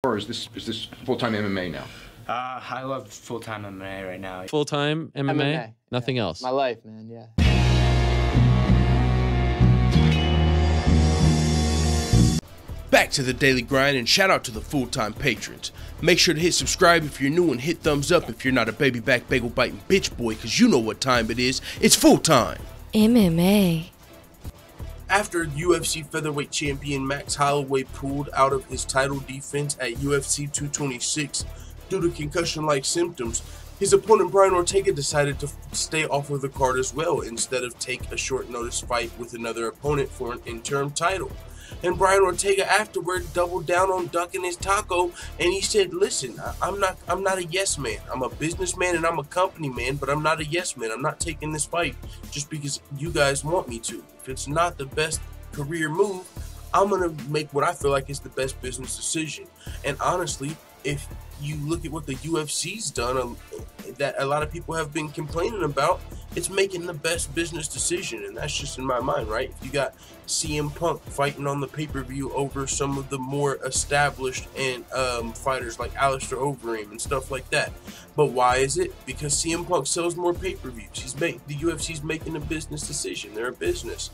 Or is this full-time MMA now? I love full-time MMA right now. Full-time MMA? MMA, Nothing yeah. else? My life, man, yeah. Back to the daily grind, and shout out to the full-time patrons. Make sure to hit subscribe if you're new and hit thumbs up if you're not a baby back bagel biting bitch boy, cause you know what time it is. It's full-time MMA. After UFC featherweight champion Max Holloway pulled out of his title defense at UFC 226 due to concussion-like symptoms, his opponent Brian Ortega decided to stay off of the card as well, instead of take a short-notice fight with another opponent for an interim title. And Brian Ortega afterward doubled down on ducking his taco, and he said, listen, I'm not a yes man. I'm a businessman and I'm a company man, but I'm not a yes man. I'm not taking this fight just because you guys want me to. If it's not the best career move, I'm going to make what I feel like is the best business decision. And honestly, if you look at what the UFC's done, that a lot of people have been complaining about, it's making the best business decision, and that's just in my mind, right? If you got CM Punk fighting on the pay-per-view over some of the more established and fighters like Alistair Overeem and stuff like that. But why is it? Because CM Punk sells more pay-per-views. The UFC's making a business decision. They're a business.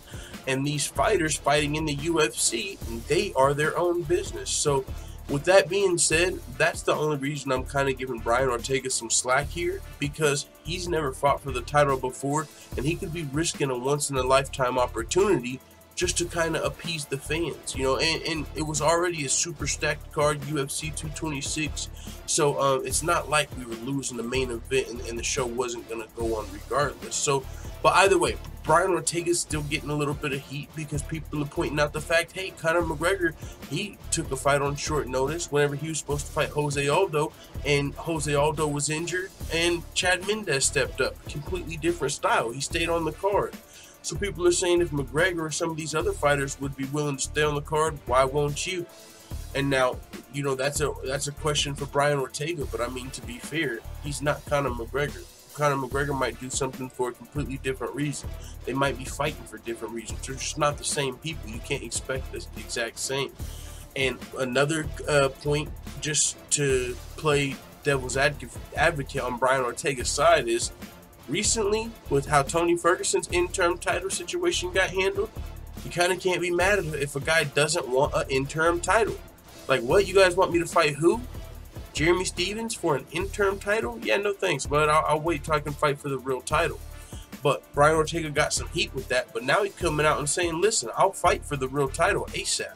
And these fighters fighting in the UFC, they are their own business. So with that being said, that's the only reason I'm kind of giving Brian Ortega some slack here, because he's never fought for the title before, and he could be risking a once-in-a-lifetime opportunity just to kind of appease the fans, you know, and it was already a super stacked card, UFC 226, so it's not like we were losing the main event and the show wasn't going to go on regardless. So, but either way, Brian Ortega's still getting a little bit of heat because people are pointing out the fact, hey, Conor McGregor, he took a fight on short notice whenever he was supposed to fight Jose Aldo, and Jose Aldo was injured, and Chad Mendes stepped up. Completely different style. He stayed on the card. So people are saying if McGregor or some of these other fighters would be willing to stay on the card, why won't you? And now, you know, that's a question for Brian Ortega, but I mean, to be fair, he's not Conor McGregor. Conor McGregor might do something for a completely different reason. They might be fighting for different reasons. They're just not the same people. You can't expect the exact same. And another point, just to play devil's advocate on Brian Ortega's side, is recently, with how Tony Ferguson's interim title situation got handled, you kind of can't be mad at it if a guy doesn't want an interim title. Like, what? You guys want me to fight who? Jeremy Stephens for an interim title? Yeah, no thanks, but I'll wait till I can fight for the real title. But Brian Ortega got some heat with that, but now he's coming out and saying, listen, I'll fight for the real title ASAP.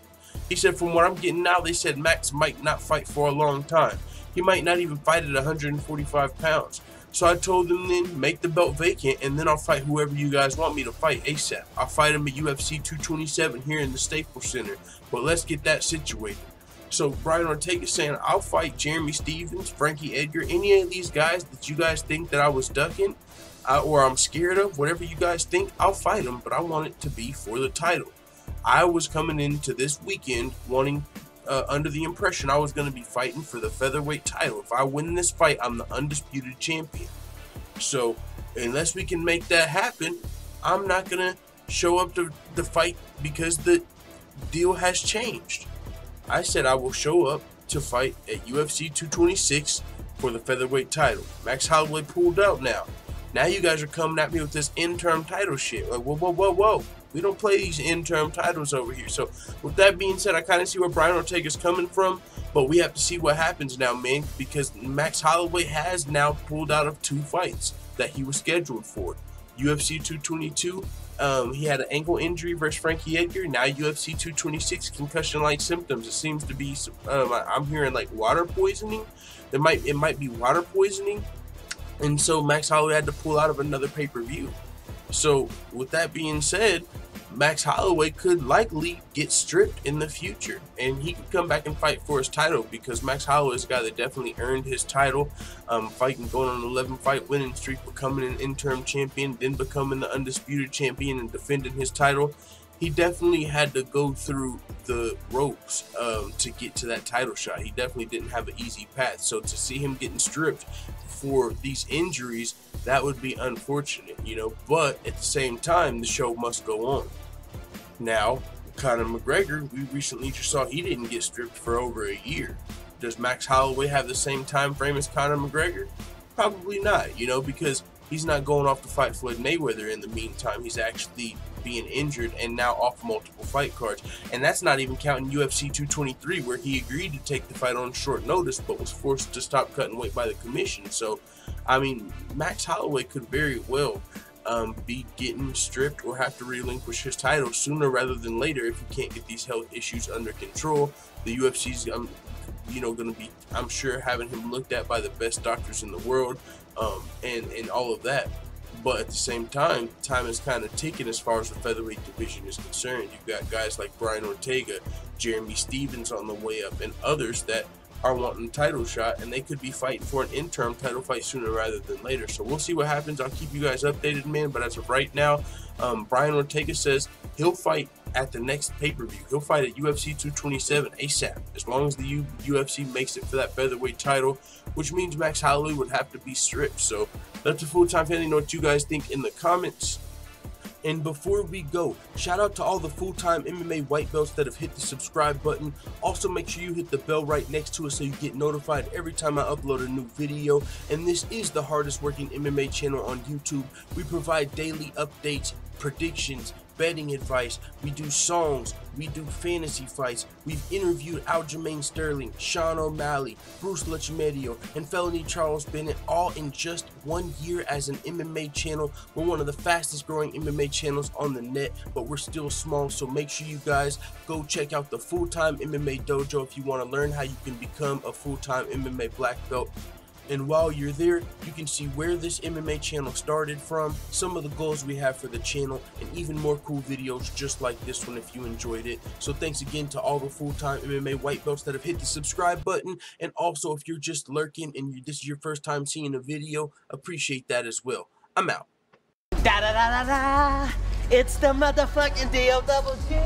He said, from what I'm getting now, they said Max might not fight for a long time. He might not even fight at 145 pounds. So I told them, then make the belt vacant, and then I'll fight whoever you guys want me to fight ASAP. I'll fight him at UFC 227 here in the Staples Center, but let's get that situated. So Brian Ortega saying, I'll fight Jeremy Stephens, Frankie Edgar, any of these guys that you guys think that I was ducking or I'm scared of, whatever you guys think, I'll fight them, but I want it to be for the title. I was coming into this weekend wanting, under the impression I was going to be fighting for the featherweight title. If I win this fight, I'm the undisputed champion. So unless we can make that happen, I'm not going to show up to the fight because the deal has changed. I said I will show up to fight at UFC 226 for the featherweight title. Max Holloway pulled out now. Now you guys are coming at me with this interim title shit. Like, whoa, whoa, whoa, whoa. We don't play these interim titles over here. So with that being said, I kind of see where Brian Ortega's coming from, but we have to see what happens now, man, because Max Holloway has now pulled out of 2 fights that he was scheduled for. UFC 222, he had an ankle injury versus Frankie Edgar. Now UFC 226, concussion-like symptoms. It seems to be, I'm hearing like water poisoning. It might be water poisoning, and so Max Holloway had to pull out of another pay-per-view. So with that being said, Max Holloway could likely get stripped in the future, and he could come back and fight for his title, because Max Holloway is a guy that definitely earned his title, fighting, going on an 11-fight winning streak, becoming an interim champion, then becoming the undisputed champion and defending his title. He definitely had to go through the ropes to get to that title shot. He definitely didn't have an easy path. So to see him getting stripped for these injuries, that would be unfortunate, you know. But at the same time, the show must go on. Now, Conor McGregor, we recently just saw he didn't get stripped for over a year. Does Max Holloway have the same time frame as Conor McGregor? Probably not, you know, because he's not going off to fight Floyd Mayweather in the meantime. He's actually being injured and now off multiple fight cards. And that's not even counting UFC 223, where he agreed to take the fight on short notice but was forced to stop cutting weight by the commission. So, I mean, Max Holloway could very well be getting stripped or have to relinquish his title sooner rather than later if he can't get these health issues under control. The UFC's, you know, going to be, I'm sure, having him looked at by the best doctors in the world, and all of that. But at the same time is kind of ticking as far as the featherweight division is concerned. You've got guys like Brian Ortega, Jeremy Stevens on the way up, and others that are wanting a title shot, and they could be fighting for an interim title fight sooner rather than later. So we'll see what happens. I'll keep you guys updated, man. But as of right now, Brian Ortega says he'll fight at the next pay-per-view. He'll fight at UFC 227 ASAP, as long as the UFC makes it for that featherweight title, which means Max Holloway would have to be stripped. So that's a full-time fan. You know what you guys think in the comments. And before we go, shout out to all the full-time MMA white belts that have hit the subscribe button. Also, make sure you hit the bell right next to it so you get notified every time I upload a new video. And this is the hardest working MMA channel on YouTube. We provide daily updates, predictions, betting advice, we do songs, we do fantasy fights. We've interviewed Aljamain Sterling, Sean O'Malley, Bruce Lachmedio, and Felony Charles Bennett, all in just 1 year as an MMA channel. We're one of the fastest growing MMA channels on the net, but we're still small, so make sure you guys go check out the Full-Time MMA Dojo if you want to learn how you can become a full-time MMA black belt. And while you're there, you can see where this MMA channel started from, some of the goals we have for the channel, and even more cool videos just like this one if you enjoyed it. So thanks again to all the full-time MMA white belts that have hit the subscribe button. And also, if you're just lurking and this is your first time seeing a video, appreciate that as well. I'm out. Da da da da da. It's the motherfucking DOWG.